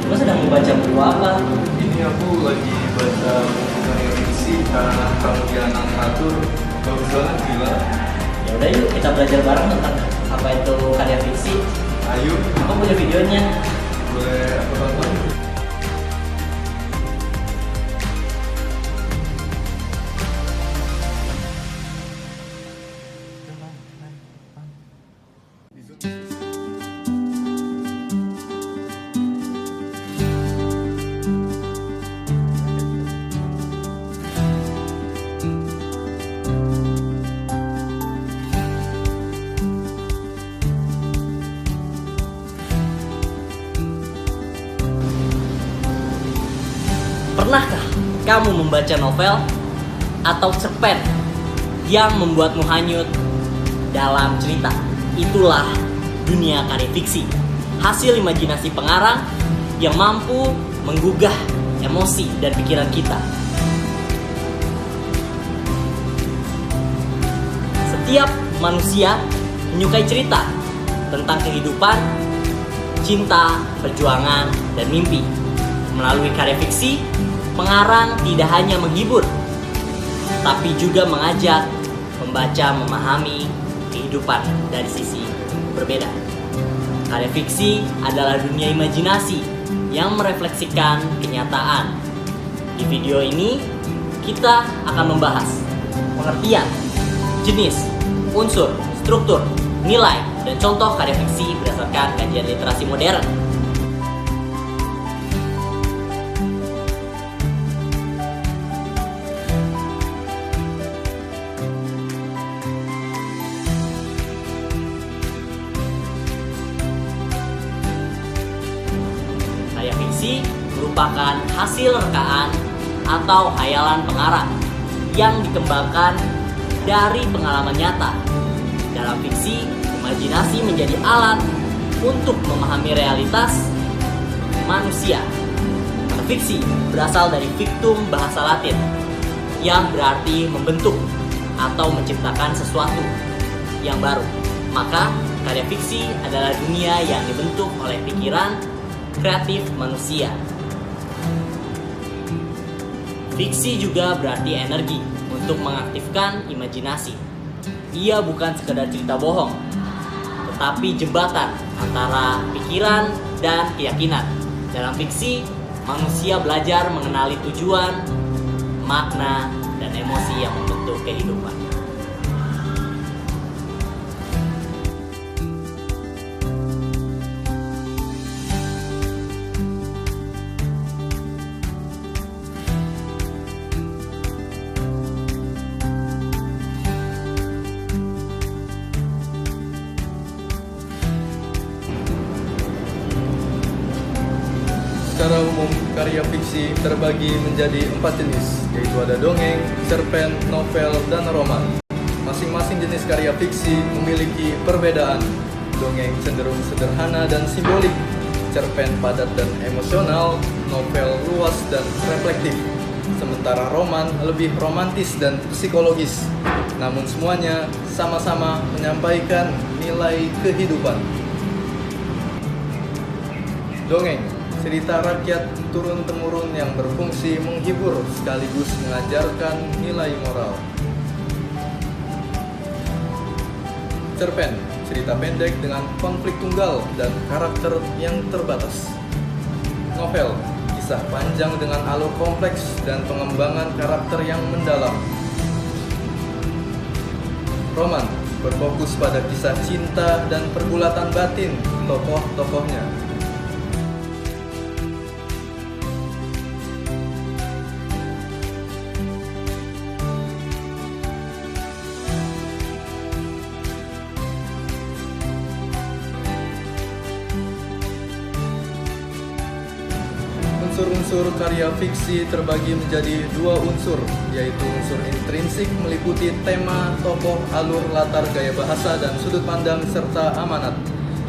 Lo sedang membaca buku apa? Ini aku lagi baca karya fiksi karena Pramudiana Catur. Bagus banget, gila. Ya udah yuk kita belajar bareng tentang apa itu karya fiksi. Ayo, Aku punya videonya. boleh aku tonton? Pernahkah kamu membaca novel atau cerpen yang membuatmu hanyut dalam cerita? Itulah dunia karya fiksi, hasil imajinasi pengarang yang mampu menggugah emosi dan pikiran kita. Setiap manusia menyukai cerita tentang kehidupan, cinta, perjuangan, dan mimpi. Melalui karya fiksi, pengarang tidak hanya menghibur, tapi juga mengajak pembaca memahami kehidupan dari sisi berbeda. Karya fiksi adalah dunia imajinasi yang merefleksikan kenyataan. Di video ini, kita akan membahas pengertian, jenis, unsur, struktur, nilai, dan contoh karya fiksi berdasarkan kajian literasi modern. Karya fiksi merupakan hasil rekaan atau hayalan pengarang yang dikembangkan dari pengalaman nyata. Dalam fiksi, imajinasi menjadi alat untuk memahami realitas manusia. Kata fiksi berasal dari fictum bahasa Latin yang berarti membentuk atau menciptakan sesuatu yang baru. Maka, karya fiksi adalah dunia yang dibentuk oleh pikiran kreatif manusia. Fiksi juga berarti energi untuk mengaktifkan imajinasi. Ia bukan sekedar cerita bohong, tetapi jembatan antara pikiran dan keyakinan. Dalam fiksi, manusia belajar mengenali tujuan, makna, dan emosi yang membentuk kehidupan. Secara umum, karya fiksi terbagi menjadi 4 jenis, yaitu ada dongeng, cerpen, novel, dan roman. Masing-masing jenis karya fiksi memiliki perbedaan. Dongeng cenderung sederhana dan simbolik, cerpen padat dan emosional, novel luas dan reflektif. Sementara roman lebih romantis dan psikologis. Namun semuanya sama-sama menyampaikan nilai kehidupan. Dongeng, cerita rakyat turun-temurun yang berfungsi menghibur sekaligus mengajarkan nilai moral. Cerpen, cerita pendek dengan konflik tunggal dan karakter yang terbatas. Novel, kisah panjang dengan alur kompleks dan pengembangan karakter yang mendalam. Roman, berfokus pada kisah cinta dan pergulatan batin tokoh-tokohnya. Unsur-unsur karya fiksi terbagi menjadi 2 unsur, yaitu unsur intrinsik meliputi tema, tokoh, alur, latar, gaya bahasa, dan sudut pandang, serta amanat.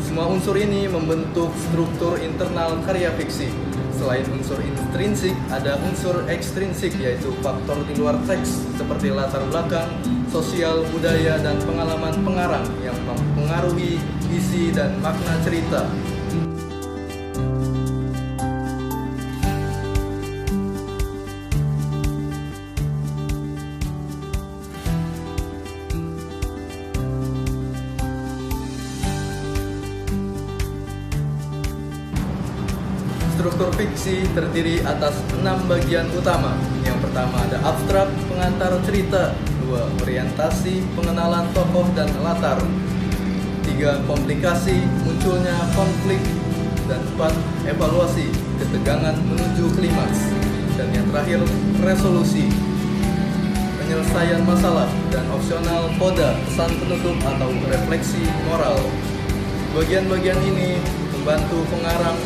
Semua unsur ini membentuk struktur internal karya fiksi. Selain unsur intrinsik, ada unsur ekstrinsik, yaitu faktor di luar teks, seperti latar belakang, sosial, budaya, dan pengalaman pengarang yang mempengaruhi isi dan makna cerita. Struktur fiksi terdiri atas 6 bagian utama. Yang pertama ada abstrak, pengantar cerita. 2. Orientasi, pengenalan tokoh dan latar. 3. Komplikasi, munculnya konflik. Dan 4. Evaluasi, ketegangan menuju klimaks. Dan yang terakhir, resolusi, penyelesaian masalah. Dan opsional, koda, pesan penutup atau refleksi moral. Bagian-bagian ini membantu pengarang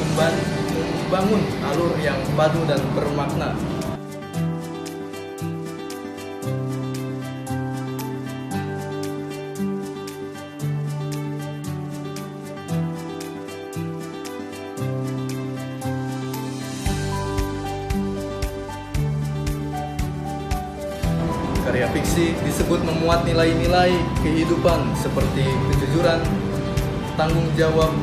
membangun alur yang padu dan bermakna. Karya fiksi disebut memuat nilai-nilai kehidupan seperti kejujuran, tanggung jawab,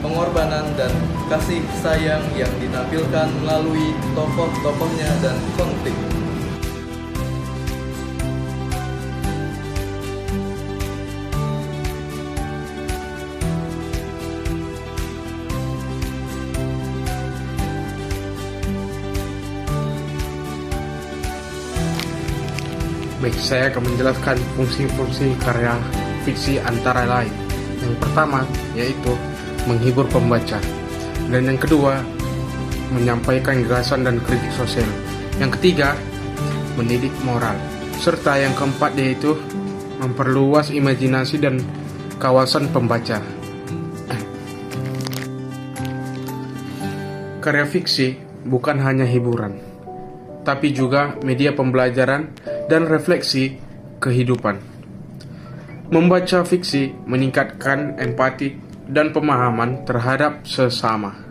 pengorbanan, dan kasih sayang yang ditampilkan melalui tokoh-tokohnya dan konflik. Baik, saya akan menjelaskan fungsi-fungsi karya fiksi antara lain. Yang pertama yaitu menghibur pembaca, dan yang kedua menyampaikan gagasan dan kritik sosial. Yang ketiga mendidik moral, serta yang keempat yaitu memperluas imajinasi dan kawasan pembaca. Karya fiksi bukan hanya hiburan, tapi juga media pembelajaran dan refleksi kehidupan. Membaca fiksi meningkatkan empati dan pemahaman terhadap sesama.